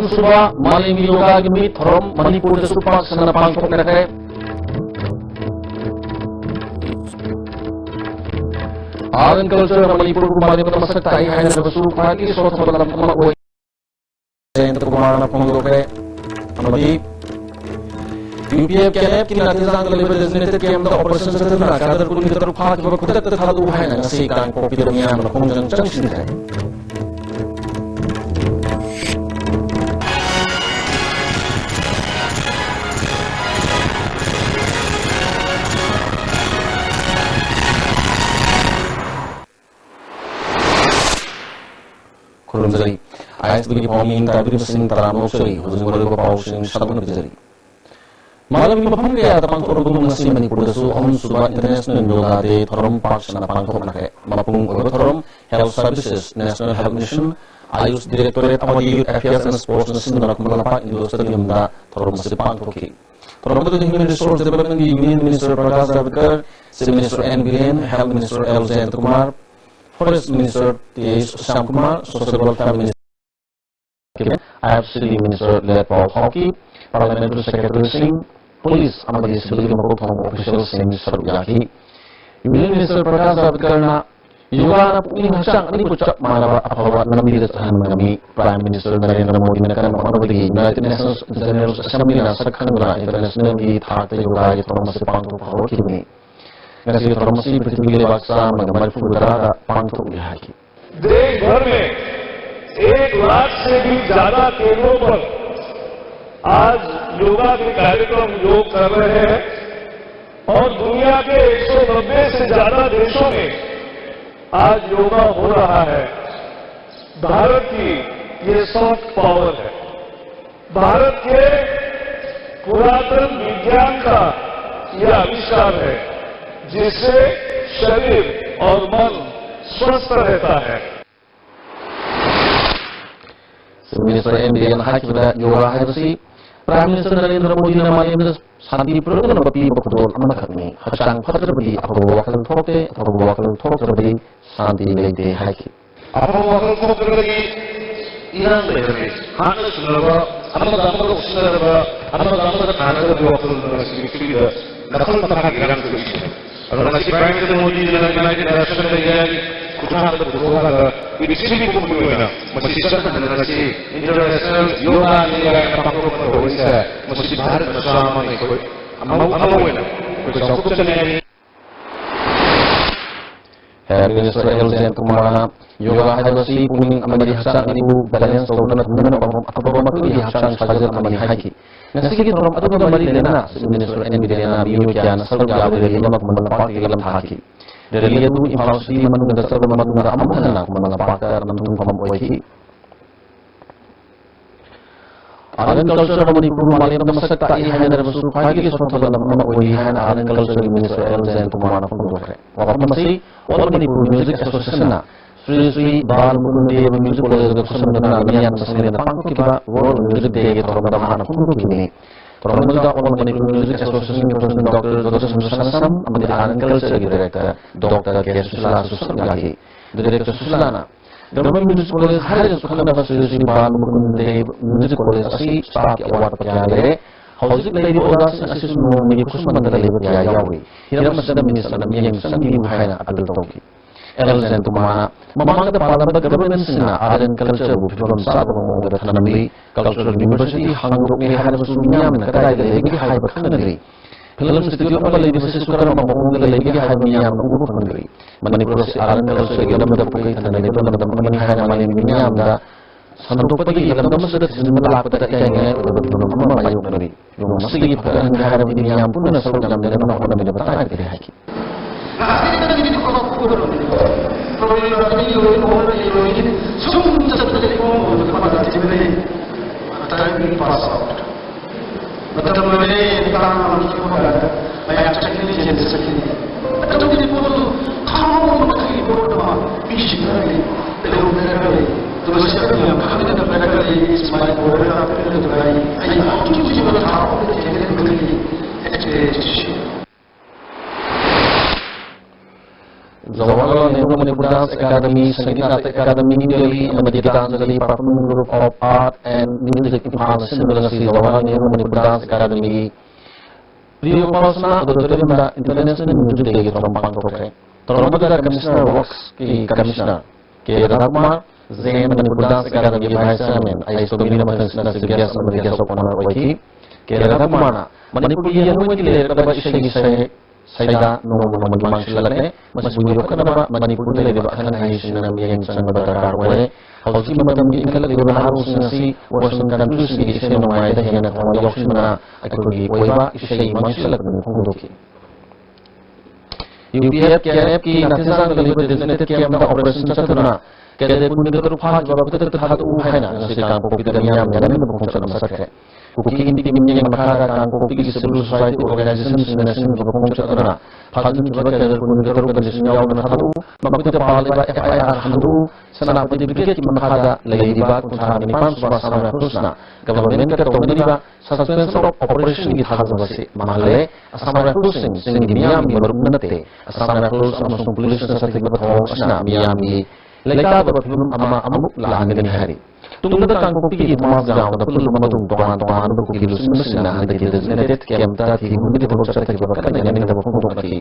Suba Malim Yoga Gimit Thorom Manipur the Supak Sana Pangkok Nake Art and Culture of Manipur Malim Masakai and the Supaki sort of Lamaway and the Kumana Pongoke Amadi UPF Canap Kinatizan the designated came the operations of the Nakada Kunita Park of the Talu and Sekan Kopi the Miam of Hong Junction. Kurumzari, ayat bagi pemimpin tabir sing terang seri, hujung baru bapau sing sabun bijari. Malam ini paham dia ada pangkor gunung nasi Manipur desu Suba International Yoga Day Thorom Park sana pangkor nake, mapung Thorom Health Services National Health Mission, Ayus Directorate Awadi Youth Affairs and Sports nasi nak melapa industri yamda Thorom nasi pangkor ki. Thorom itu Human Resource Development Union Minister Prakash Javadekar, Minister N. Health Minister L. Kumar, Forest Minister T.H. Shamkumar, Social Welfare Minister IFCD Minister Led Paul Hockey, Parliamentary Secretary Singh, Police Amadi Civil Home Officials Minister Yaki, Union Minister Prakash Javadekar na Yoga na puning hasang ini pucak mana apa nabi tahan menami Prime Minister Narendra Modi menekan mengambil United Nations General Assembly na sakhan guna international di thate yoga itu masih pangkor pahor kini. Nasi farmasi पृथ्वी के बादशाह मगमल फुलरा पांचों लिहाई की देश भर में 1 लाख से भी ज्यादा केंद्रों पर आज योगा के कार्यक्रम योग कर रहे हैं और दुनिया के 190 से ज्यादा देशों में आज योगा हो रहा है। भारत की ये सॉफ्ट पावर है, भारत के पुरातन विज्ञान का यह आविष्कार है जिससे शरीर और मन स्वस्थ रहता है। Minister Indian Haki Yoga Hasi, Prime Minister Narendra Modi na Malaysia Santi Program Bapi Bakudol Amakani, Hachang Patrabadi, Wakal Tote, Wakal Totrabadi, Santi Lady Haki. Wakal Totrabadi, Iran Lady, Hana Sunava, Amadama Sunava, Amadama Hana Wakal Sunava, Nakal Pataka Iran Lady. Kalau masih Prime Minister Modi dalam United Nations terjadi kutuhan berbuka, ini sini pun berbuka. Masih sesuatu dengan nasi international yoga ni yang pangkor berbuka. Masih Bharat bersama ikut. Amal wena. Kita cukup seni. Herr Minister L. Kumar, yoga hadasi puning amadi hasang ibu badan saudara teman apa makhluk hasang saja amadi haki. Nasi kita orang atau kembali lena, Minister N. Biu kian selalu jawab dari lemak mendapat di dalam haki. Dari dia tu informasi menunggu dasar menunggu amal nak menunggu pakar menunggu pembuat. Adan culture Manipur Malaysia masak tak ihanya dari masuk pagi suatu dalam nama ujian Adan culture Minister L. Kumar pun berkata. Waktu masih All Manipur Music Association na Sri Bal Mundi Music College Association na niyan masih na pangko kiba World Music Day itu orang mana pun begini. Orang juga All Manipur Music Association Dr. Sam ambil Adan culture Director Dr. K. Susila Director Susilana. Government Music College hari sekolah bahasa Sri Bal Mundi Music College asi staff award perjalanan. Hauzik lady odas asis no megi kusman da lebe ya yawi. Hiram masada minister na miyang sangi buhayna adul toki. Elzen tumana mamanga da pala da government sina Adan culture bu film sa ba da thanamli cultural university hangrok ni hana sunyam na kadai da lebe hay ba khanagri. Film studio pa lebe sa sukara mamong da lebe hay miyam na ubu khanagri. Manipur si Adan culture gelam da pukai thanale da mani hana mani miyam da Santo pagi dalam nama sudah sebenarnya pada kayaknya belum malayuk dari. Belum masih lagi perkara hari ini yang pun ada selalu dalam nama orang yang bertanya dari haki. Nah, kita ini kalau kurang. Kalau ini orang ini semua seperti itu pada tiba-tiba ada yang pas. Betul ini bukan manusia banyak teknik yang seperti ini. Betul ini pun kalau mereka itu orang bising lagi, belum lagi. Terus siapa yang kami dapat mereka di semai orang itu lagi. Ayah, tu juga tahu dia begini. Jadi, Jawaharlal Nehru Manipur Dance Academy, Sangeet Natak Academy New Delhi, amadi Gitanjali Performing Group of Art and Music Imphal Similarly Jawaharlal Nehru Manipur Dance Academy Priyopausana Auditorium International Music Day from Bangkok. Terhormat Commissioner Works ki Commissioner K. Radhakumar, Zain Manipur Dance Academy Vice Chairman, Aistomina Commissioner Guest Amadi Guest of Honor Waiki, K. Radhakumar, Manipur Yanui Kadaba Ishagi Saida no Mamang Shilane, Masbuyo Kanaba, Manipur Leva Kanation and Yang Sanabata Way, Housekeeper Inkalibus Nasi, Washington Countries, Ishamai, the Hena, Yoshina, Akuri, Weva, Ishagi Manshilak and Hondoki. UPF KNF की नतीजा गली designated किया मतलब operation चतुर्ना कहते पुण्य के रूप हाथ जवाब तो हाथ वो है ना जैसे काम को किधर नियम जाने में बहुत सारा मसला है कुकी इंडी की मियाँ मखारा काम को किसी सिविल सोसाइटी ऑर्गेनाइजेशन नेशनल की बहुत चतुर्ना फालतू जवाब कहते पुण्य के रूप कंडीशन याव में हाथ वो मकुते पाले बा FIR हंडू सेनापति ब्रिगेड की मखारा लेगी बात उठा निपान सुबह सामने पुष्ना गवर्नमेंट का तो नहीं बा suspension of operation की हाथ जवाब से माले asam recruiting sehingga Miami berbenate asam recruit amasung police sesati berhosna Miami leka berbelum ama amuk lah dengan hari tunggu datang kopi di rumah jauh tapi belum matung tongan berkopi lu semestinya hanya kita designated kemta di bumi di bawah cerita kita dengan yang kita berkopi lagi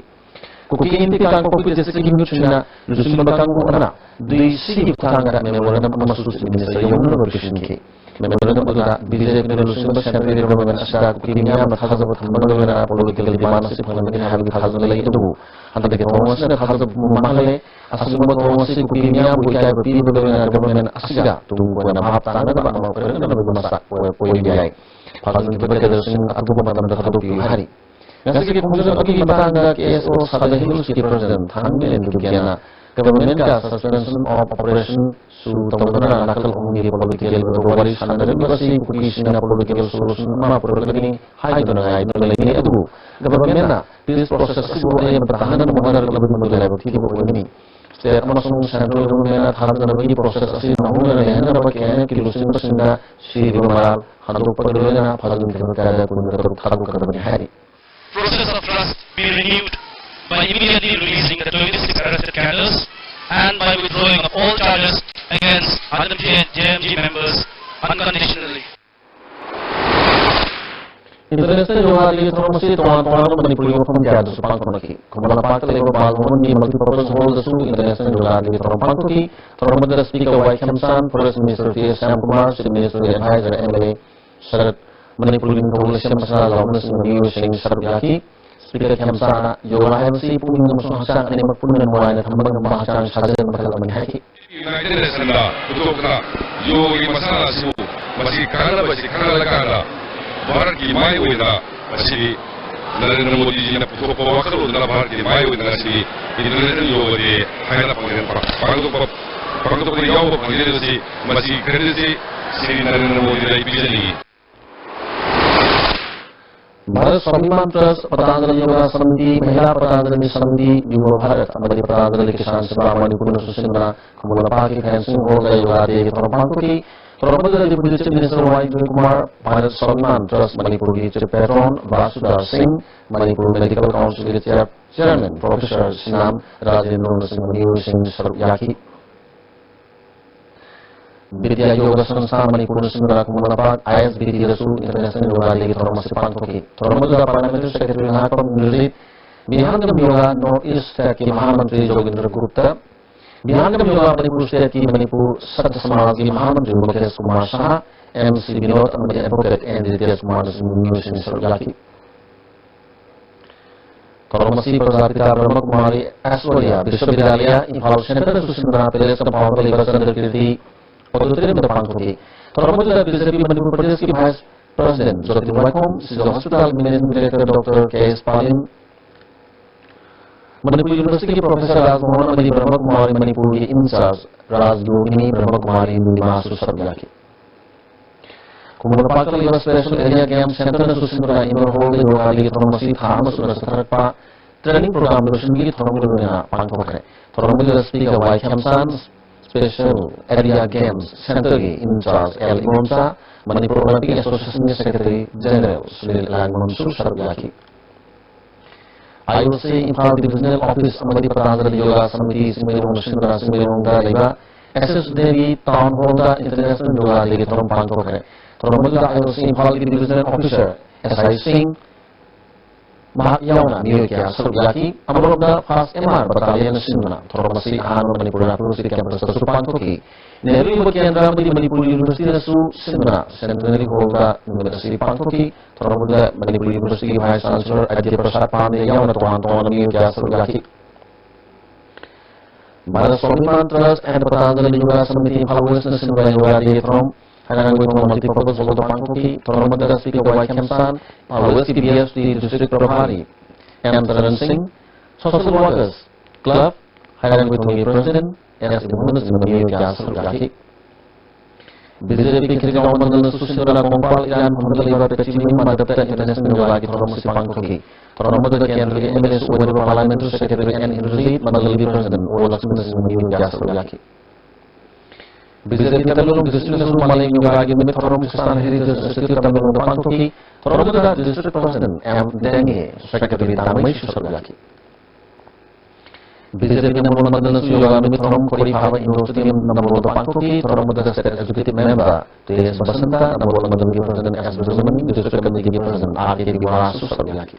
kopi ini kan kopi jasa kimi cina lu semua kan mana di sini tangga memang masuk ini saya yang berkesini ke memang betul BJP lu semua sendiri memang asal kimia berhasil bertambah political demand sih pengen hari berhasil lagi itu antara kita orang sendiri berhasil memahami asal semua orang sih kimia bukan berarti berbeda government asal tunggu nama apa tanda apa mau pergi nama bermasak poin dia berhasil berbeda dari aku pemahaman terhadap hari ngasih kemudian bagi tangga KSO sadar hilus di presiden tanggal yang demikian government ka suspension of operation su tamdana nakal umum political berwari sanadari basi kuki na political solution ma programming hai dona ini itu government na peace process su yang pertahanan menganar lebih menilai begitu begini setiap masuk central government harus bagi proses asli namun yang ada bagian kilusin sehingga si dimaral hantu pedulina paling terkada pun terkadu ke hari process of trust be renewed by immediately releasing the 26 arrested cadres and by withdrawing of all charges against other JMG members unconditionally. International Yohari Informasi Tuan-Tuan Manipuri Pemkada Supang Konaki. Kemudian Pakal Ego Balmon di multi-purpose hall the Su International Yohari Informasi Tuan the Speaker Y. Kemsan, Forest Minister T.S. Sam Kumar, City Minister Advisor MLA Sharat Manipuri Coalition Masalah Lawanas New Sing Sarbyaki. Speaker Kemsana Yola MC punya musuh hasang ini punya mulai tambang bahasa sahaja mereka menghaki. United Nations untuk yogi masalah siu masih kala Bharat ki mai weda masih Narendra Modi ji na puto wakal undang Bharat ki mai weda masih Indonesia yogi hayat panggil panggung yaw panggil masih kredisi si Narendra Modi dari bijani. Bharat Swamiman Trust Pratanjali Yoga Samiti Mahila Pratanjali Samiti Yuva Bharat Amadi Pratanjali Kisan Sabha Manipur Susindra kemudian Paki Fencing Hall Yoga di Torompantuki Torompantuki dari Deputy Minister Y. Kumar Bharat Swamiman Trust Manipur di Chief Patron Vasudha Singh Manipur Medical Council di Chairman Professor Sinam Rajendra Singh Maniu Singh Sarukyaki Vidya Yoga Sanstha Manipur Sindra kemudian ISBT Rasul International Yoga di Toromasi Pantoki. Toromasi Parliamentary Secretary Hakam Nilid Bihanam Yoga North East State ki Mahamantri Jogendra Gupta Bihanam Yoga Manipur State ki Manipur Satya Samaj ki Mahamantri Mukesh Kumar Saha MC Binod Amadi Advocate and Ditya Kumar New Singh Sarukyaki. Toromasi Prasarita Brahma Kumari Aswalia Vishwavidyalaya Imphal Center Susindra Peles Kampawal Libasan Kirti Auditorium Depantoki. Toromasi BJP Manipur Pradesh ki Vice President Dr. Waikom, Hospital Managing Director Dr. K.S. Palim, Manipur University Professor Rajmohan Mani Brahma Kumari Manipur in charge Rajyogini Brahma Kumari Masu Sarbyaki. Kemudian Pakal Yoga Special Area Game Center Susindra Indoor Hall Yoga di Toromasi Thamas sudah seterpa training program Rusindi Toromasi Pangkokre. Toromasi Speaker Y. Kemsan Special Area Games Center in charge L. Imamsa Manipur Olympic Association Secretary General Sunil Mansur Sarbyaki. IOC Imphal Divisional Office amadi Patanjali Yoga Samiti Singmirong Sindra Singmirong da leba SS Devi Town Hall da International Yoga Day thorom pangthokre thorom da IOC Imphal Divisional Officer SI Singh mahak yauna miyo kya saryaki amrob da Fast MR Battalion Sindra thorom masi ahan Manipur University campus da supangthoki Nehru Yuva Kendra amadi Manipur University da su Sindra Centenary Hall da University pangthoki thorom da Manipur University Vice Chancellor Adya Prasad Pandey yauna tohan miyo kya saryaki Bharat Swaभिमान Trust and Patanjali Yoga Samiti Imphal West Sindra Yoga Day thorom Hanang with multi-purpose Hall Pangkoki, Thoramada Speaker Y. Kemsan, West CBS, the District Prabhari, M. Taran Singh, Social Workers Club, Hanang with President, S. Demonis in the New Castle Gaki. BJP Kirikawan Mandal Susindra Kompal, Iran, Mandaliva, Pechimi, Madapta, International Yoga, Thoramasi Pangkoki, Thoramada Kendri, MLS, Over Parliamentary Secretary and Industry, Mandalivi President, or Laxminas in the New Castle Gaki. BJP Tamil District Maling Yoga Gimit Thorom Kistan Heritage District Tamil Pangkoki, Thoramada District President M. Denge, Secretary Tamil Shusargaki. BJP Namur Mandal Yoga Gimit Thorom Kori Hava University Namur Pangkoki, Thoramada State Executive Member, T.S. Basanta, Namur Mandal President S. Brisman, District Committee President R.K. Vara Susargaki.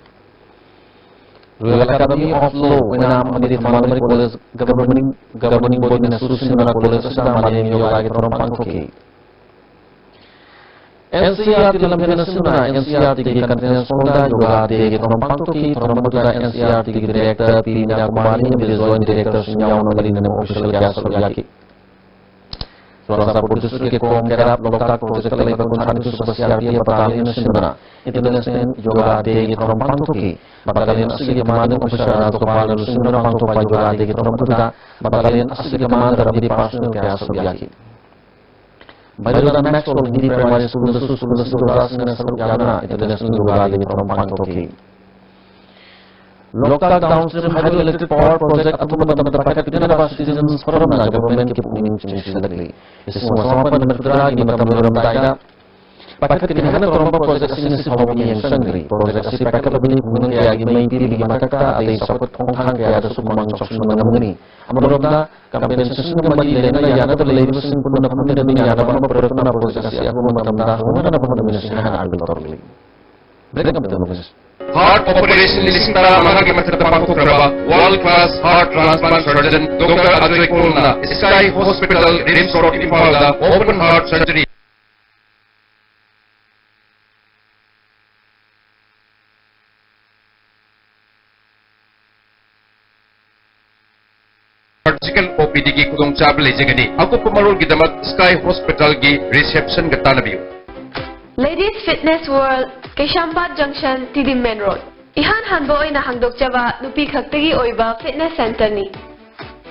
Royal Academy of Law, Wenam Amiri Family College, Governing Body in Susindra College, Malayang Yoga Thorom Pangkoki. NCRT Lamina Sindra, NCRT Containers Fonda, Yoga Day Thorom Pangkoki, Thoromuda NCRT Director, P. Nakumari, Joint Director, Sinyawan Marine Official Gas Yaki. Salah District Kom Kerap, Lokak, Project Labor Kunhan Subasiarti, Battalion Sindra, International Yoga Day Thorom Pangkoki, Battalion Asli Commander Officer Kepala Sindra Pangkoki Yoga Day Thorom Putra, Battalion Asli Commander Abdi Personal Gas Yaki. Bajudan Maxwell Hindi Primary School Gana, International Yoga Day Thorom Pangkoki. Lokak Downstream Hydroelectric Power Project Atumat Packet Dinaba Citizens Forum na Government Kipuming Chinchilagli. This is Wasapan Mertra in Matamuram Daida. Packet Dinana Toromba Project Sinis Homi and Sangri. Project Si Packet of Gunung Yagi Maiti Mataka, they support Hong Kaya the Sumang Chosmanamuni. Amorona, Campaign Sumali, Lena Yana, the ladies in Puna Yana, Protona Project Siakumata, Hona Minister Arbitrarily. Break up the novice. Heart Operation Listara Mahagamatrapakokraba, World Class Heart Transplant Surgeon, Dr. Adrik Purna, Sky Hospital, Rims Road, Impala, Open Heart Surgery. Surgical OPD ki kudong chabli jagani. Ako pumarol gidamat Sky Hospital ki reception gatanabiyo. Ladies Fitness World, Keshampat Junction, Tidim Main Road. Ihan hanbo ay nahangdok jaba nupi khaktagi oiba fitness center ni.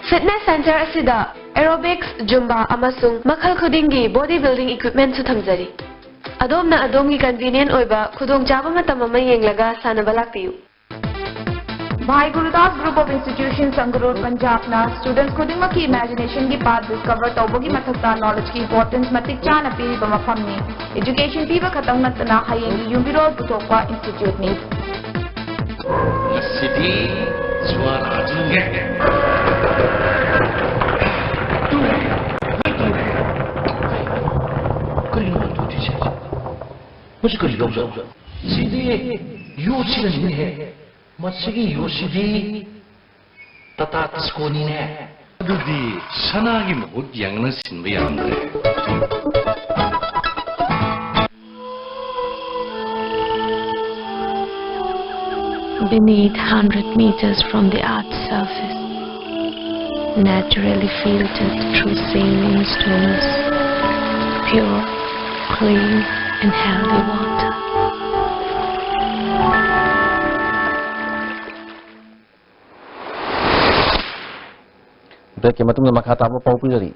Fitness center asida aerobics, zumba amasung makhal khudingi bodybuilding equipment su thamjari. Adom na adomgi convenient oiba khudong jaba matam ama yenglaga sanaba lakpiyu. Bhai Gurudas Group of Institutions Sangarur Punjab na students khudima ki imagination ki path discover tawbogi mathakta knowledge ki importance matik chana piri ba mafam ni education piba khatang natna hayengi yumbiro putokwa institute ni City Swara Junge Kari no tu ti cha Mujhe kari lo ja City yo chila ni hai Masigi Yoshidi Tata Skoni ne Adudi Sanagi Mut Yang Sinbi Andre Beneath 100 meters from the Earth's surface, naturally filtered through saline stones, pure, clean and healthy water. Ke matung makha tabo paupujari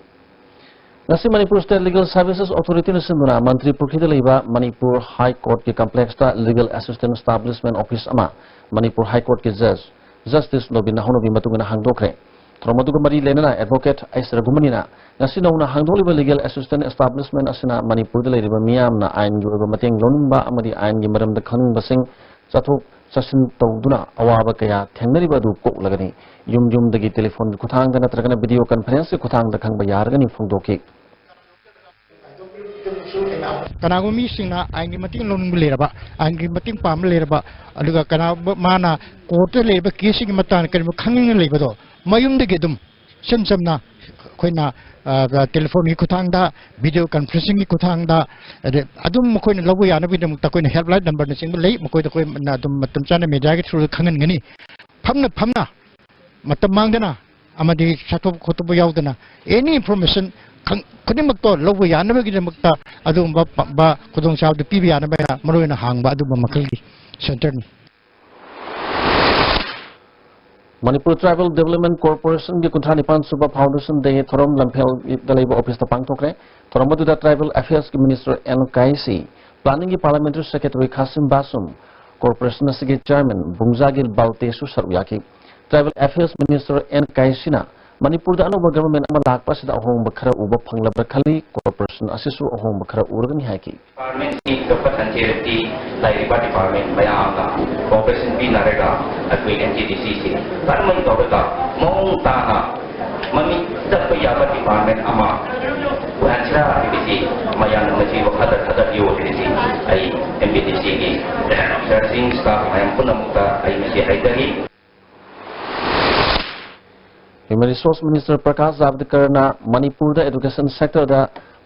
nasi Manipur State Legal Services Authority nisinduna Mantri Purkhida leiba Manipur High Court ki complex ta Legal Assistant Establishment Office ama Manipur High Court ki Judge Justice Nobina Honobi matungna hangdokre thromaduga mari lenana Advocate Aisra Gumanina nasi nauna hangdoliba Legal Assistant Establishment asina Manipur de leiba miyamna ain gi oiba mateng loningba amadi ain gi maramda khangba sing chathok चसिन तौदुना अवाबा कया थेंगनरिबा दु कोकलगनी युम दगी telephone खुथांग नत्रगना video conference खुथांग खंगबा यारगनी फोंदोकी कनागो मीसिंगना आंगी मतिंग लोनिंग लेरबा आंगी मतिंग पाम लेरबा अदुगा कना माना कोर्ट लेबा केसिंग मतान करिम खंगिंग लेबदो मयुमदगी दुम समना अखोइना टेलीफोन की खुथांगदा वीडियो कॉन्फ्रेंसिंग की खुथांगदा अदुम मखोइना लबो यानबीदम तकोइना हेल्पलाइन नंबर न सिंग लेई मखोइ तकोइ अदुम मतम चाना मीडिया की थ्रू खंगनगनी फमना मतम मांगदना अमदी साथोब खोतब यावदना एनी इंफॉर्मेशन खुदिमक्तो लबो यानबगीदमक्ता अदुम बा खुदोंग चावद पीबी यानबा मरोइना हांगबा अदुम मखलगी centre Manipur Tribal Development Corporation की कुंठा निपान सुबह फाउंडेशन दे थोरम लंफेल दलेब ऑफिस तपांग थोकरे थोरम बदुदा ट्राइबल अफेयर्स की मिनिस्टर एन काईसी प्लानिंग की पार्लियामेंट्री सेक्रेटरी खासिम बासुम कॉर्पोरेशन के चेयरमैन बुंगजागिल बालतेसु सरयाकी tribal affairs minister N Kaisii ना मणिपुर दा अनोबा गवर्नमेंट अमा लाकपासिदा अहोंग बखरा उबा फंगलबा खली कॉर्पोरेशन असिसु अहोंग बखरा उरगनी हाकी डिपार्टमेंट की गपत अंचेरती लाइरिबा डिपार्टमेंट मयागा कॉर्पोरेशन भी नरेगा अक्वी एनजीडीसी से कर्मन तोबता मोंग ताना ममी तप याबा डिपार्टमेंट अमा वहचरा डिसी मयान मची वखद खदर यो डिसी आई एमबीडीसी की सर्चिंग स्टाफ मयम पुनमुक्ता आई मची हाइदरी Human Resource Minister Prakash Javadekar na Manipur da education sector da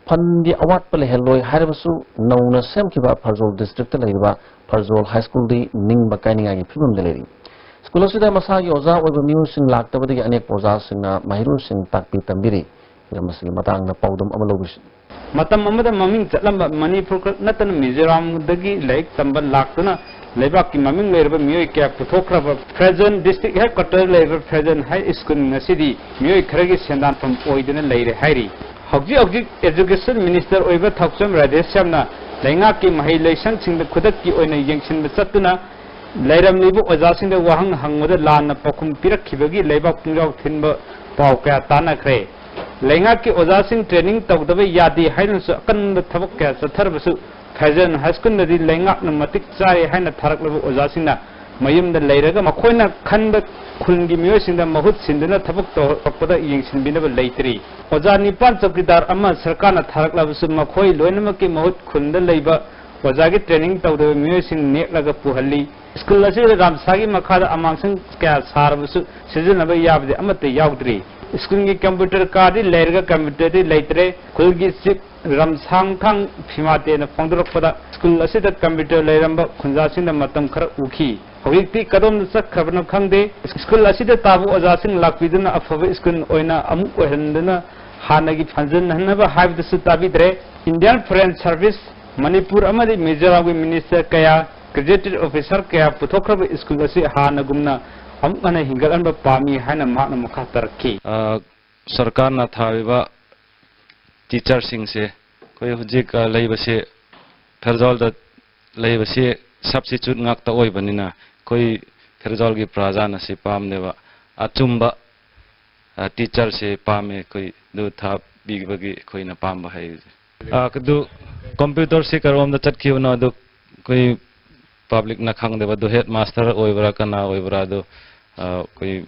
fund di award pale heloi haibasu nauna semkiba Farzol district ta leiba Farzol high school di ningba kaininga gi phibam deleri school asida masa gi oza oiba miu sing lakta badi anek oza sing na mahiru sing takpi tambiri yamasli matang na paudum amalobis matam amada maming chatlam Manipur natan Mizoram dagi laik tambal laktuna लेबाक की ममिंग लेरबा मियोय क्या पुथोखरबा present district headquarter लेबर present high school ngasiदी मियोय खरगी सेंदान फम ओइदना लेरे हाइरी हौजी हौजी एजुकेशन मिनिस्टर ओइबा थौचम राधेश्यामना लेंगा की महै लेसन सिंग खुदक की ओइना यंगसिन बचतना लेरमलिबो ओजासिंग वाहंग हंगमदा लाना पखुम पिरखिबगी लेबाक पुंजाव थिनबा पाव क्या तानाखरे लेंगा की ओजासिंग ट्रेनिंग तौदबा यादी हाइनसु अकन थबक क्या सथरबसु President High School nadi lengak na matik chai haina tharak labu ojasing na mayum da leiraga makhoina khanba khulgi miyosing da mahut sinduna thabak to pakpada yingsin binaba leitri oja nipan chokidar ama sarkar na tharak labu su makhoi loinama ki mahut khunda leiba oja gi training tawda miyosing nek laga puhalli school asi ramsagi makhada amangsing kya sarbu su sizina ba yabde amate yaudri school gi computer card leiraga computer di leitre khulgi sip ramsang thang phimate na phongdrok pada school asida computer leiramba khunjasing da matam khara ukhi hawikti kadom sak khabna khangde school asida tabu ojasing lakpiduna afabe school oina amu ohendana hanagi phanjan hanaba haibda su tabidre Indian Foreign Service Manipur amadi Mizoram minister kaya graduate officer kaya puthokraba school asi hanagumna amana hingalanba pami haina makna makha tarakhi sarkar na thawiba teacher sing se koi hujik leiba se Farzol da leiba se substitute ngak ta oi banina koi Farzol gi praja na se pam deba achumba teacher se pame koi du tha big bagi koi na pam ba hai kadu computer se karom da chat khiu na du koi public na khang deba du headmaster oi bra kana oi bra du koi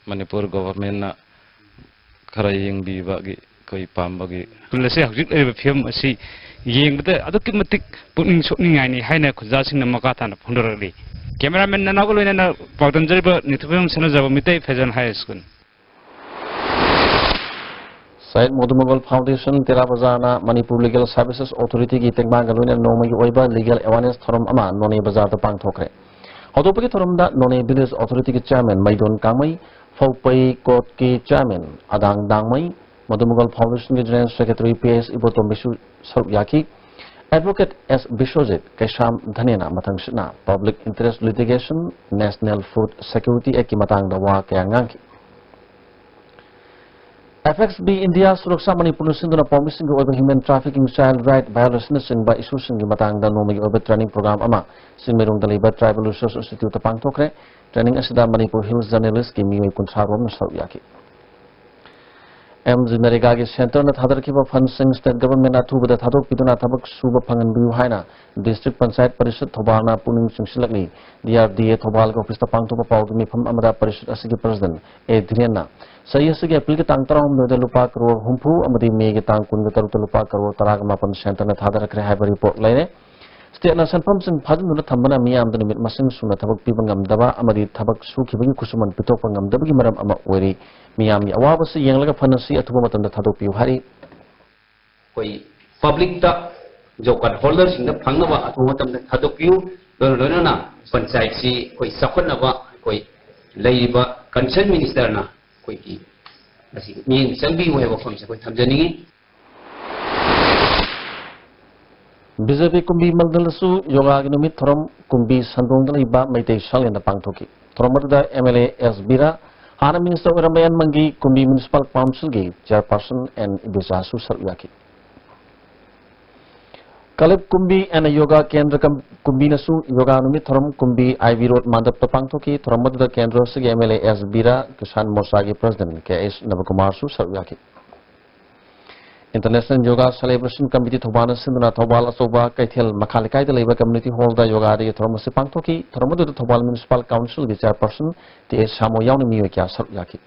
Manipur government na khara yeng bi bagi koi pam bagi kulase hajik leba film asi yengda adukki matik puning sokningai ni haina khujasing na makata na phundorali cameraman na nagoloina na pawtanjariba nithupem sanajaba mitai Fajan High School Said Modumugal Foundation Tera Bazar na Manipur Legal Services Authority ki tengma galoina nomagi oiba legal awareness thorum ama none bazar ta pangthokre Autopagi thorum da none village authority ki chairman Maidon Kamai Phaupai court ki chairman Adang Dangmai Modumugal Foundation के General Secretary PS Ibotom Bishu Sarukyaki, Advocate S. Bishojit Kesham Dhanena Matangshina, Public Interest Litigation, National Food Security Eki Matang Dawa Kayanganki. FXB India Suraksa Manipur Sinduna promising over human trafficking, child right violation by issues in Matang da Nomi over training program ama, Simerung Daliba Tribal Research Institute Pangtokre, training Asida Manipur Hills journalist Kimi Kuntrarom Sarukyaki. MG Nariga ki center na thadar ki funds state government athu bada thadok piduna thabak suba phangan biu haina district panchayat parishad Thobal na puning singsilakni DRDA Thobal ko office ta pangtho pa pau mi pham amada parishad asigi president A Dhirena sahi asigi apil ki tang taram no lupa crore humpu amadi me ki tang kun taru lupa crore taraga mapan center na thadar kre hai report laine state na sanfam sing phadun na thambana miyam da nimit masing suna thabak pibangam daba amadi thabak su khibagi kusuman pitok pangam daba gi maram ama oiri miyam ya awaba se yenglaga phanasi athuba matam da thadok piu hari koi public da jo card holder sing da phangna ba athuba matam da thadok piu lona na panchayat si koi sakon na ba koi leiba concern minister na koi ki asi mi sangbi we ba khom se koi thamjani BJP kumbi maldal su yoga gi numit thorom kumbi sandong dal iba maitei sal enda pangthoki thorom da MLA S Bira hana minister Rambayan mangi kumbi municipal council gi chairperson and Ibizasu Saryaki Kalib kumbi and yoga kendra kumbi nasu yoga numit thorom kumbi IV road mandap ta pangthoki thorom da kendra se MLA S Bira Kisan Morcha gi president KS Navakumar su Saryaki International Yoga Celebration Committee Thobal Sinduna Thobal Asoba Kaithel Makhalikai the Labor Community Hall da yoga de Thomas Pangtoki Thoromadu the Thobal Municipal Council the chairperson the Samo Yauni Miyokya Saryaki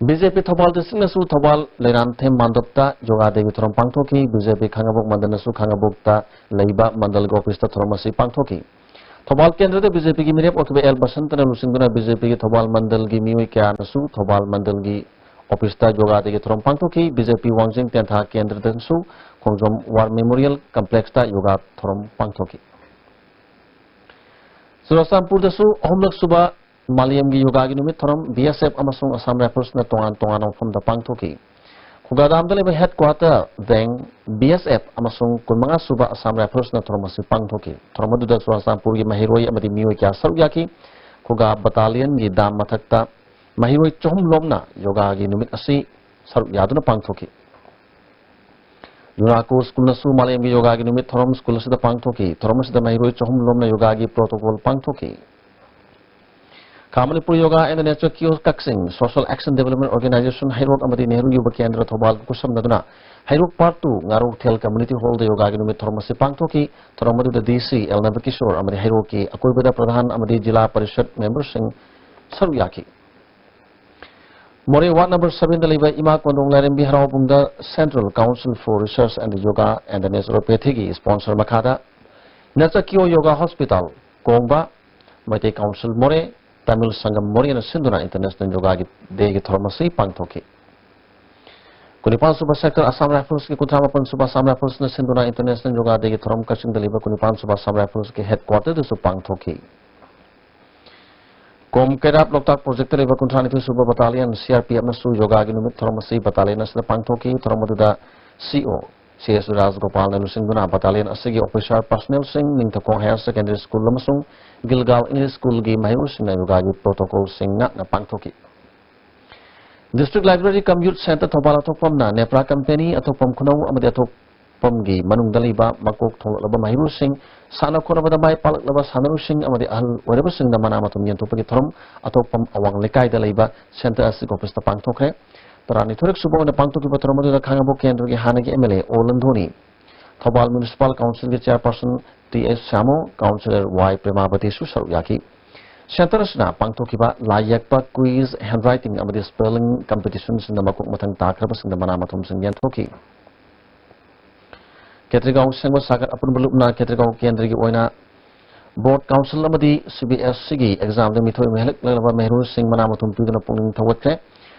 BJP Thobal the Sinasu Thobal Leran Them Mandopta yoga de Thorom Pangtoki BJP Khangabok Mandanasu Khangabokta Leiba Mandal Gopista Thoromasi Pangtoki Thobal Kendra the BJP gi Mirep Okbe El Basantana Lusinduna BJP gi Thobal Mandal gi Miyokya Nasu Thobal Mandal gi Opista yoga de Thorom Pangtoki BJP Wangjing Tentha Kendra Densu Kongjom War Memorial Complex ta yoga Thorom Pangtoki Surasampur dasu Homlak Suba Maliam gi yoga gi numit Thorom BSF amasung Assam Rifles na tongan from da Pangtoki Kugadam dale headquarter Deng BSF amasung kunmanga Suba Assam Rifles na Thoromasi Pangtoki Thoromadu da Surasampur gi mahiroi amadi mioi kya saryaki Kuga battalion gi dam mathakta Mahiroi Chom Lomna yoga gi numit asi saruk yaduna pangthoki Yurako school nasu Malayam gi yoga gi numit Thorom school sida pangthoki Thorom sida Mahiroi Chom Lomna yoga gi protocol pangthoki Kamalipur Yoga and the Nature Kiosk Kaksing Social Action Development Organization Hairok Amadi Nehru Yuba Kendra Thobal Kusam Naduna Hairok Part 2 Ngarok Tel Community Hall the yoga gi numit Thoromasi pangthoki Thoromadu the DC El Navakishore Amadi Hairoki Akoybeda Pradhan Amadi Jila Parishad members sing Saruyaki More Ward number 7 the Liba Ima Kondong Larimbi Harabunda Central Council for Research and Yoga and the Naturopathy sponsor Makada Natsakio Yoga Hospital Kongba Mate Council More Tamil Sangam More and Sinduna International Yoga Day Thormasi Pangtoki Kunipan Suba Sector Assam Rifles ki Kutramapan Suba Assam Rifles na Sinduna International Yoga Day Thorom Kaching the Liba Kunipan Suba Assam Rifles ki headquarter the Pangtoki Kom Kerap Loktak Project Riva Kuntranithi Suba Battalion CRPF Nasu Yoga gi numit Thoromasi Battalion Asda Pangtoki Thoromaduda CO CS Raj Gopal Nalusinguna Battalion Asigi Officer Personnel Sing Ningthakong Higher Secondary School Lamasung Gilgal English School gi Mahiru Sing Yoga gi Protocol Sing na Pangtoki District Library Commute Center Thobal Atopam na Nepra Company Atopam Kunau Amadi Atopam gi Manung Daliba Makok Tholaba Mahiru Sing Sana Korabada Mai Palak Laba Sanaru Sing Amadi Ahal wherever Sing the Manamatum Yentopagi Thorom Atopam Awang Likai Daliba Center Asig Office the Pangtokre Tarani Turek Subo and the Pangtoki Patromadu the Kangabo Kendra Hanagi MLA Olandoni Thobal Municipal Council Chairperson T.S. Samo Councillor Y. Premabati Susaryaki Center Asna Pangtokiba Layakpa Quiz Handwriting Amadi Spelling Competitions in the Makuk Matang Takrabas in the Manamatum Sing Yentoki Ketrigao Sengwa Sagat Apun Bulupna Ketrigao Kendrigi Oina Board Council Amadi CBS Sigi Exam the Mithoi Mehelek Lava Mehru Sing Manamatum Pudana Punging Tawatre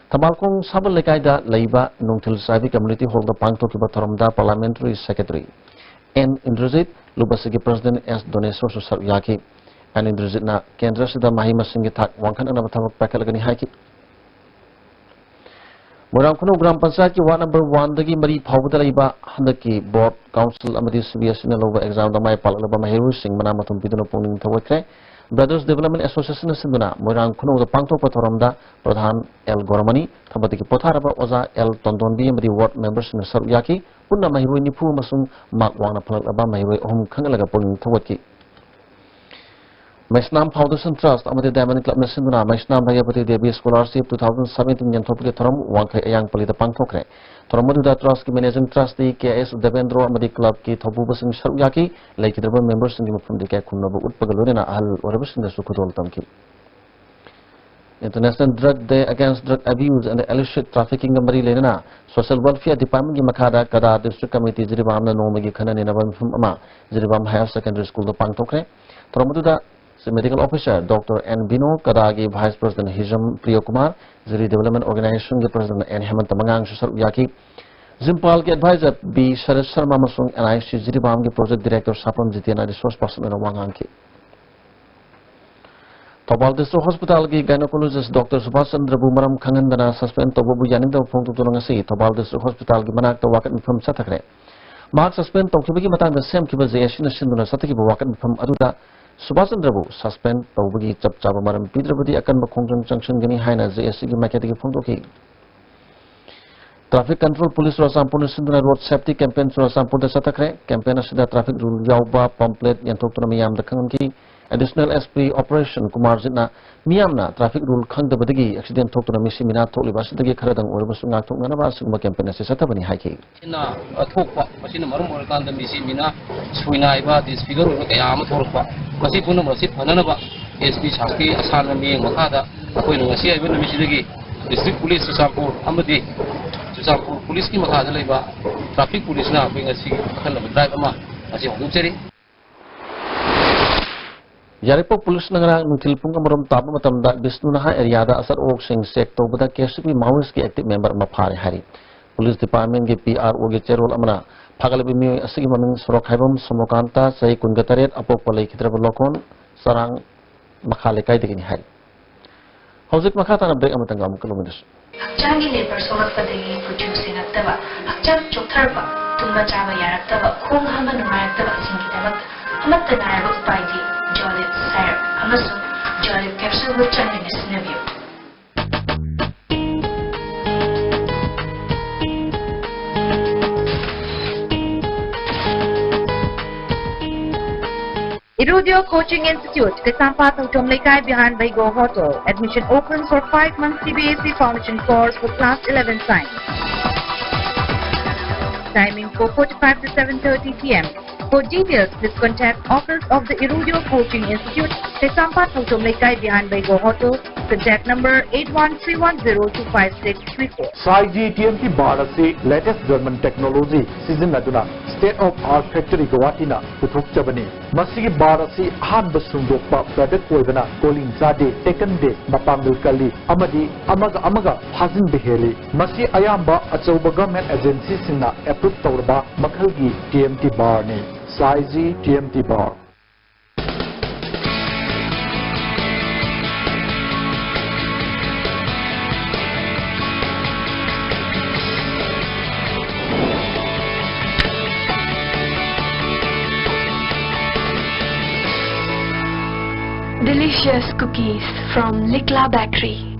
Tabalkong Sabal Lekaida Leiba Nungtil Savi Community Hall the Pangtokiba Thoramda Parliamentary Secretary N. Indrazit Lubasigi President S. Doneso Saryaki and Indrazit na Kendra Sida Mahima Singitak Wankan Anabatavak Pakalagani Haiki Morang Kuno Gram Pansaki Ward number 1 Dagi Mari Pawda Leiba Handaki Board Council Amadi CBS in Lova Exam the Mai Palaba Mahiru Sing Manamatum Pidano Punging Tawatre Brothers Development Association Sinduna Morang Kuno the Pangto Patoramda Pradhan L. Gormani Tabatiki Potaraba Oza L. Tondonbi Amadi Ward members in Saryaki Puna Mahiru Nipu Masung Mak Wana Palaba Mahiru Home Kangalaga Punging Tawaki Maisnam Foundation Trust amadi Diamond Club na sinduna Maisnam Bhayapati Devi Scholarship 2017 yanthopki thoram wangkhai ayang palida pangthokre thoram maduda trust ki managing trustee KS Devendro amadi club ki thobuba sing saruyaki laikidraba members sing mufum dikay kunnabu utpagalorena ahal orabasing da sukudol tamki International Drug Day Against Drug Abuse and Illicit Trafficking Mari Lena Social Welfare Department ki makada kada District Committee Jiribam na nomagi khanani naban mufum ama Jiribam Higher Secondary School da pangthokre thoram maduda Medical Officer Dr. N. Bino Kadagi Vice President Hijam Priyakumar Ziri Development Organization ki President N. Hemant Mangang Susar Yaki Zimpal ki Advisor B. Sharad Sharma Masung NIC Jiribam ki Project Director Sapam Jitiana Resource Person in Wangang ki Topal District Hospital ki Gynecologist Dr. Subhash Chandra Bumaram Khangandana Suspend Tobu Yaninda Phongtu Tulangasi Topal District Hospital ki Manak Wakat Mifam Satakre Mark Suspend Tokibiki Matanga Sem Kiba Zayashina Shinduna Sataki Wakat Mifam Aduda Subhash Chandra Bu suspend tawbagi chap chaba maram pidrabadi akan bakhongjang junction gani haina JSC ki market ki phongdoki Traffic Control Police Rasampur Sinduna Road Safety Campaign Rasampur da satakre campaign asida traffic rule yauba pamphlet yanthokna miyam da khangi Additional SP Operation Kumar Jitna miyamna traffic rule khangdabadagi accident thokna misi mina thokliba sidagi kharadang orbasu ngak thokna ba sugma campaign ase satabani haiki ina thokpa masina marum orkanda misi mina suina iba disfigure ro kaya am thorpa masi puna masi phanana ba SP Chhaski asana mi makada koi ngasi iba misidagi District Police Rasampur amadi Rasampur Police ki makada leiba traffic police na bi ngasi khanna drive ama asi hongcheri Yaripok Police Nagara Nutil Pungamuram Tabu Matamda Bisnunaha area da Asar Ok Singh Sekto Bada KSP Maoist ki active member Mapari Hari Police Department ki PRO ki Cherol Amana Pagalabimi Asigi Maming Sorok Haibam Somokanta Sai Kungataret Apok Palai Kitrabal Lokon Sarang Makhalekai Dikini Hari Hauzik Makhata na break amatangam kilometers Hakchangi labor solatpadagi producing attaba hakchang choktarba tumba chaba yaraktaba khong hama nungaraktaba singidabak amatta naraba upaidi Jolip syrup amasung Jolip capsule with channing sinavio Irudio Coaching Institute, Kasampa Tautom Lekai behind Baigo Hotel. Admission open for 5-month CBSE Foundation course for class 11 science. Timing 4:45 to 7:30 p.m. For details, please contact Office of the Irudio Coaching Institute, Kasampa Tautom Lekai behind Baigo Hotel. Contact number 8131025634. Saiji TMT Bharat se latest German technology season aduna state of art factory Guwahati na puthok chabani masigi Bharat se han basungdokpa product oibana calling zade taken day mapambil kali amadi amaga hazin beheli masi ayamba achauba government agency singna approve tawrba makhalgi TMT bar ni Saiji TMT bar Delicious cookies from Likla Bakery.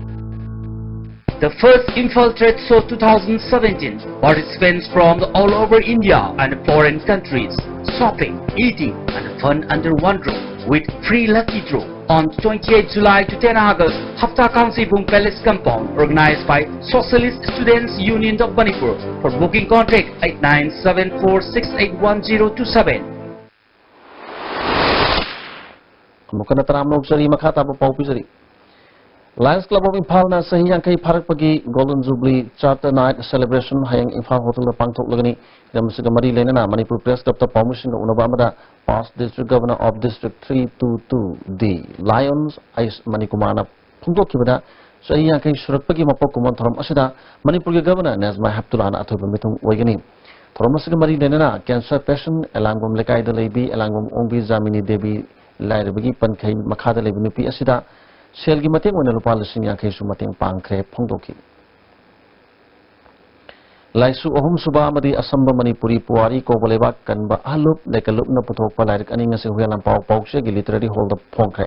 The first Imphal Trade Show 2017. Participants from all over India and foreign countries. Shopping, eating and fun under one roof with free lucky draw. On 28 July to 10 August, Hafta Kangsibung Palace Compound organized by Socialist Students Union of Manipur. For booking contact 8974681027. Mukana taram noksari makata pa paupizari Lions Club of Imphal na sahi yang kai pharak pagi Golden Jubilee Charter Night Celebration hayang Imphal Hotel na pangthok lagani damsiga mari lena Manipur Press Club ta permission unaba amada past District Governor of District 322D Lions Ais Manikumar na phungtok kibada sahi yang kai surak pagi mapok kumon thoram asida Manipur ge Governor Nazma Haptullah na athoba mithung oigani thoram asiga mari lena cancer patient elangom lekai da leibi elangom ongbi Jamini Devi Lairabagi Pankai Makada Levinupi Asida Selgi Mating on Lupa Lisinya Kesu Mating Pankre Pongdoki Laisu Ohum Suba Madi Asamba Manipuri Puari Kobaleba Kanba Alup Lekalup na Putok Palarik Aning Huelan Pau Paukshe literally hold up Pongre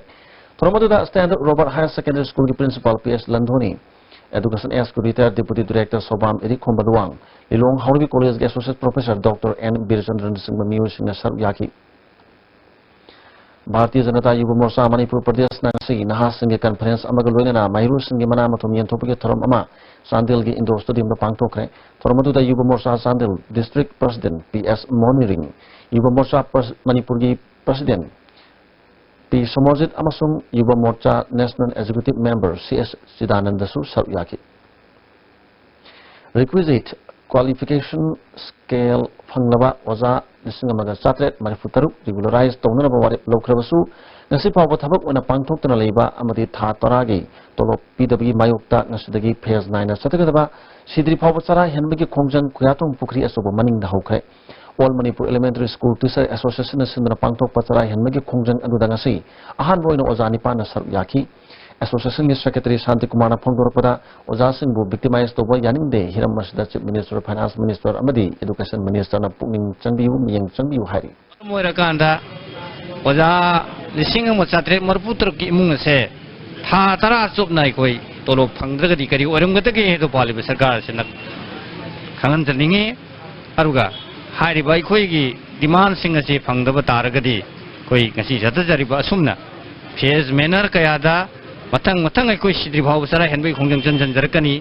Toromada Standard Robert Higher Secondary School Principal PS Landhoni Education School Retired Deputy Director Sobam Erik Kombaduang Lilong Hauri College Associate Professor Dr. N. Birchandran Singh Mamu Singh Yaki Bharatiya Janata Yuva Morcha Manipur Pradesh Nangsi Nahasingge Conference Amaga Loinana Mahirusinge Mana Mathum Yentopige Thorom Ama Sandil gi Indoor Stadium da Pangtokre Thoramadu da Yuva Morcha Sandil District President PS Monitoring Yuva Morcha Manipur gi President P Somojit Amasung Yuva Morcha National Executive Member CS Sidananda Su Saryaki Requisite Qualification Scale Fanglaba Oza Nisingamaga Satret Marifutaru Regularized Tonaba Lokrabasu Nasipa Watabak when a Pangtok Tanaliba Amadi Tataragi Tolo PW Mayukta Nasidagi Pairs 9 Satakaba Sidri Pavasara Henbeki Kongjang Kuyatung Pukri Asoba Manning the Hoke All Manipur Elementary School Teacher Association in the Pangtok Patara Henbeki Kongjang Adudangasi Ahan Boino Ozanipana Saryaki Association Secretary Santi Kumana Pongoropada Ozasin bu victimized over Yaninde Hiram Masda Chief Minister Finance Minister Amadi Education Minister na Punging Chanbiu Miyang Chanbiu Hari Moirakanda Oza Lising Mosatre Marputra ki imung se Tha Tara Sup Nai Koi Tolo Pangdragadi Kari Orangati to Pali Sarkar Sinak Kangan Talingi Aruga Hari Bai Koi demand Singasi Pangdava Taragadi Koi Kasi Jatajariba Sumna Piers Menar Kayada Matang ay koi sidri bhaw sara henbei khongjang jan jarakani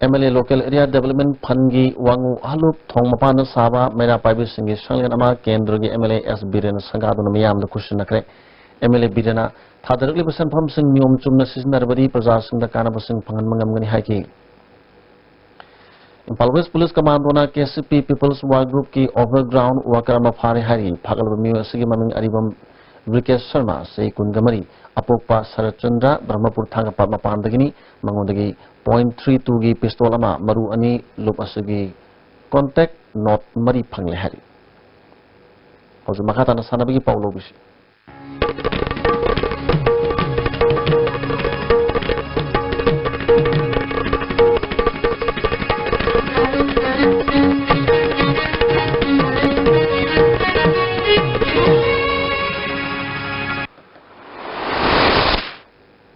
MLA Local Area Development Phangi Wangu Halup Thongmapana Saba Mera Paibi Singi Sanglen Ama Kendrogi MLA S Birena Sangaduna Miyam the Kushinakre MLA Birena Thadarli Basan Pham Sing Nyom Chumna Siznarbadi Praja Sing the Kana Basing Phangan Mangamgani Haiki Impal West Police Commandona KCP People's War Group ki Overground Wakarama Phari Hari Phagal Bamiyo Sigi Maming Aribam Brikesh Sharma say Kungamari Apokpa Sarachandra Brahmapur Thangapa Mapandagini Mangondagi .32 gi pistol ama maru ani lup asagi contact not mari phangle hari hoju makata na sanabigi paulo bisi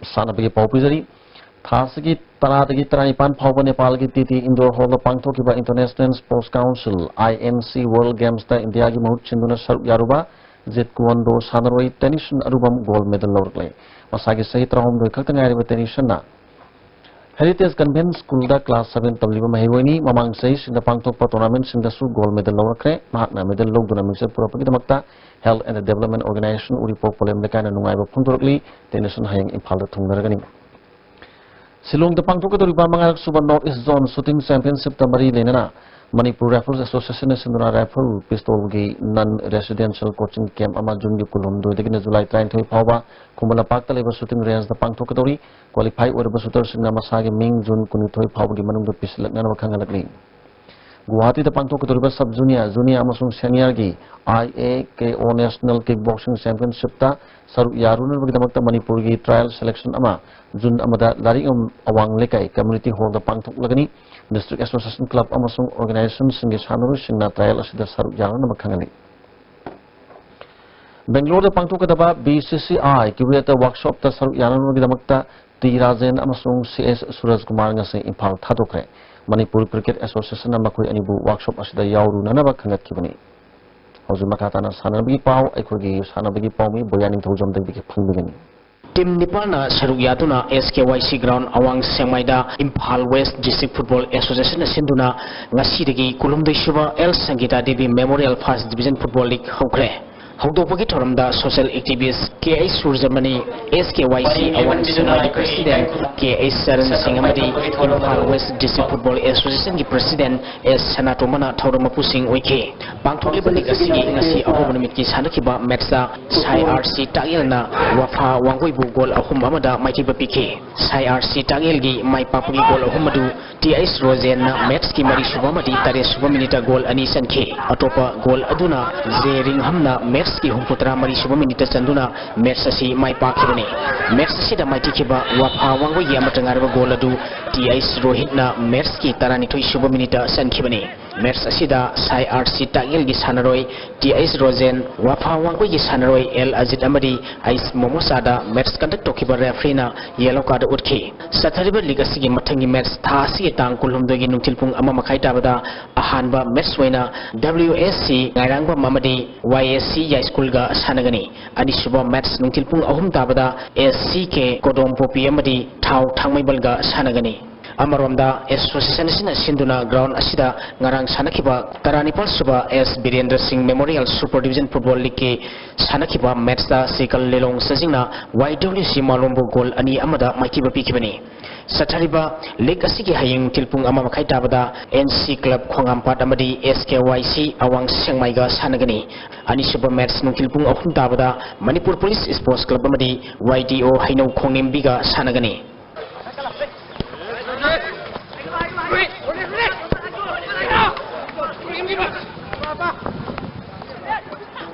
sanabigi pau pizari Thasagi Taradagi Traipan Pau Nepal Titi Indoor Hall of Pangtokiba International Sports Council INC World Games ta India gi Mahut Chinduna Saruk Yaruba Jet Kuando Sanaroi Tennis Arubam Gold Medal Lorgle Masagi Sahit Rahom Doi Kaktangai Tennis na Heritage Convent School da Class 7 Tabliba Mahironi Mamang Says in the Pangtokpa Tournament Sindasu Gold Medal Lorcle Mahatna Medal Logduna Mixer Propagitamakta Health and Development Organization Uripo Polem the kind of Nungaiba Pundorkli Tennis Hayang Impal Tungaragani Silong the Pangtokatoriba Mangarak Suba North East Zone Shooting Championship Tamari Lenana Manipur Rifles Association Sinduna Rifle Pistol Gi Non-Residential Coaching Camp Amajun Yukulum do the July 20 Pava Kumala Pakta Labor Shooting Range the Pangtokatori qualified with the shooters in Namasagi Ming Jun Kunitoi Pava Manum the Pislet Nanakangalakli Guwahati the Pangtokatoriba Sub Junior Amasung Senior Gi IAKO National Kickboxing Championship ta Saru Yarun Vidamakta Manipur Gi Trial Selection Ama Jun Amada Larium Awang Lekai Community Hall the Pangtok Lagani District Association Club Amasung Organizations in Gishanuru Singna Trial Asida Saru Yarun Makangani Bangalore the Pangtokadaba BCCI Curator Workshop ta Saru Yarun Vidamakta T Rajen Amasung CS Suraj Kumar Ngasi Impal Thadokre Manipur Cricket Association Makui Anibu Workshop Asida Yauru Nanaba Kangat Kibani Hozu Makatana Sanabigi Pau Equigi Sanabigi Paumi Boyaning Tozam the Big Pungani Tim Nipana Saruk Yatuna SKYC Ground Awang Semaida Impal West District Football Association Sinduna Ngasidagi Kulumdai Shuba El Sangita Devi Memorial First Division Football League Hokre Hokdopagi Toramda Social Activist K.A. Surjamani SKYC Awang Semaida President K.A. Saran Singamadi Impal West District Football Association President S. Sanatomana Tauramapusing Wiki Pangtoliba League Asigi Ngasi Ahobanamiki Sanakiba Metsa Sai RC Tagilna Wafa Wangwibu Gol Ahum Amada Maitiba Piki Sai RC Tagilgi Mai Papuri Gol Ahumadu T.S. Rosenna Metski Mari Shubamadi Tare Subaminita Gol Anisan K Atopa Gol Aduna Zering Hamna Metski Humputra Mari Subaminita Sanduna Metsasi Mai Pakibani Metsasi da Maitikiba Wafa Wangwi Yamatangaraba Gol Adu T.S. Rohitna Metski Taranitoi Subaminita Sankibani Match asida Sai RC Tagil gi sanaroi TS Rosen Wafa Wangkoi gi sanaroi L Ajit Amadi Ais Momosada match conduct tokiba referee na yellow card utki. Sathariba league asigi mathangi match tha asigi tang kulhumdagi nungtilpung ama makai tabada ahanba match waina WSC ngairangba mamadi YSC ya school ga sanagani. Ani suba match nungtilpung ahum tabada SCK Kodom Popi Amadi Thau Thangmaibal ga sanagani. Amaromda Association sina sinduna ground asida ngarang sanakiba Taranipal suba S Birendra Singh Memorial Super Division Football League ke sanakiba match da Sikal Lelong Sajingna YWC Malombo goal ani amada maikiba pikibani. Sathariba league asigi hayeng tilpung ama makai tabada NC Club Khongampat amadi SKYC Awang Sengmaiga sanagani. Ani suba match nung tilpung ahum tabada Manipur Police Sports Club amadi YDO Hainau Khongnembiga sanagani.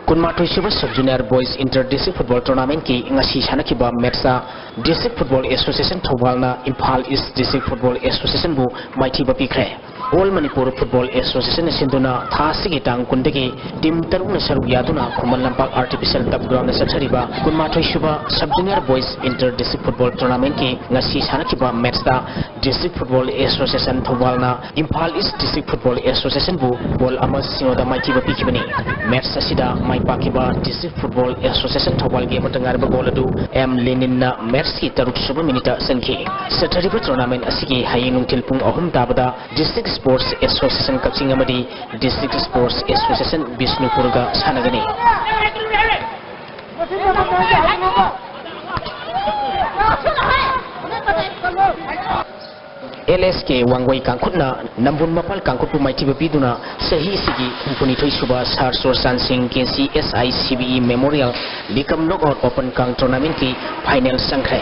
Kunmatoi Suba Sub Junior Boys Inter District Football Tournament ki ngasi sanakiba match sa District Football Association Thobalna Imphal East District Football Association bu maiti ba pikre. All Manipur Football Association sinduna tha sigi tang kundagi tim tarung na saruk yaduna Khuman Lampak Artificial Turf Ground na sathariba Kunmatoi Suba Sub Junior Boys Inter District Football Tournament ki ngasi sanakiba match da District Football Association Thobalna Imphal East District Football Association bu ball ama singoda maiti ba pikibani. Match asida Pakiba District Football Association Thobal game tengar bagoladu M Lenin na match ki taruk suba minita sanki. Sathariba tournament asigi hayinung tilpung ahum tabada District Sports Association Kapsing amadi District Sports Association Bisnupur ga sanagani. LSK Wangwai Kangkutna Nambun Mapal Kangkutu Maiti Biduna Sahi Sigi Kumpuni Toi Suba Sar Sorsan Singh KC SICBE Memorial Likam Knockout Open Kang Tournament ki Final Sangkre.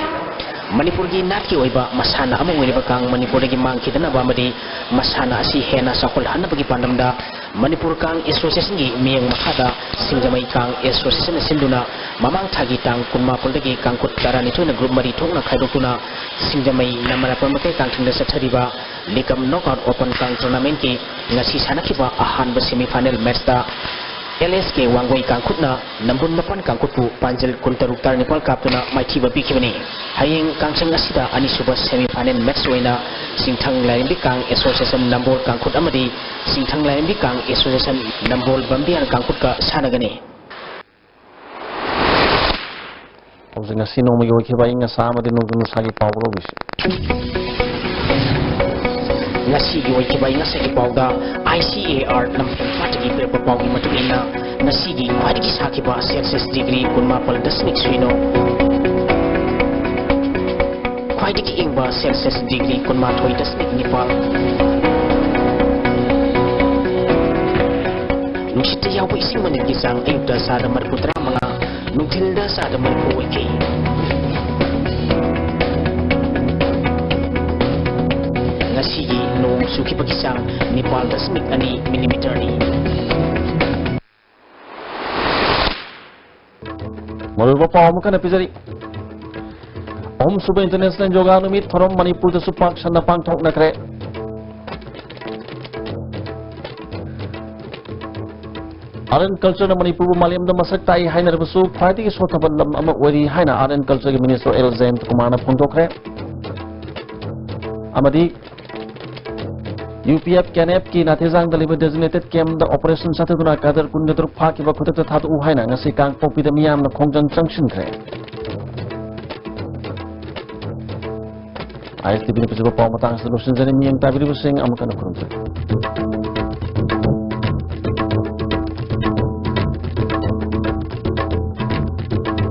Manipur gi nat ki oiba masana ama wiriba kang Manipur gi mangki dana bamadi masana asi hena sakol hana bagi pandamda Manipur kang association gi miyang makada singjamai kang association sinduna mamang thagi tang kunma puldagi kangkut darani thuna group mari thongna khaidokuna singjamai namara pamate kang thingda sathariba Likam Knockout Open Kang Tournament ki ngasi sanakiba ahanba semi final match da LSK Wangwai Kangkutna Nambun Mapan Kangkutpu Panjal Kuntaruk Tarnipal Kaptuna Maitiba Bikibani Haying Kangchang Asida Ani Suba Semi Final Match Waina Singthang Laimbi Kang Association Nambol Kangkut Amadi Singthang Laimbi Kang Association Nambol Bambian Kangkutka Sanagani. Hozing asino mo yoy kiba inga sama din nung sagi pawro bis. Ngasi gi wai kibai ngasa gi pawda ICAR lampang patagi pepa pawgi matugina ngasi gi adigi sakiba Celsius degree kunma pal dasmik suino kwaidigi ingba Celsius degree kunma thoi dasmik nipal nushita yawo ising manin gisang ayuda sa damar putra mga nungtilda sa damar puwiki. Ngasigi nung suki pagisang Nepal dasmik ani millimeter ni. Maluba pa mo kan episode. Suba International Yoga Meet from Manipur the Supak Shana Pangtok na kre. Aren culture na Manipur Maliam da masaktai haina rebusu khwai ki sotabalam ama wari haina Aren culture ki minister Elzen Kumana Pungtok re. Amadi UPF Canap ki nathezang daliba designated camp the operation sataduna kadar kunde tur phaki ba khutak thatu uhaina ngasi kang popi da miyam na khongjang junction kre ISTB ni pisiba pamatang solution jani miyang tabiri busing amakan kurung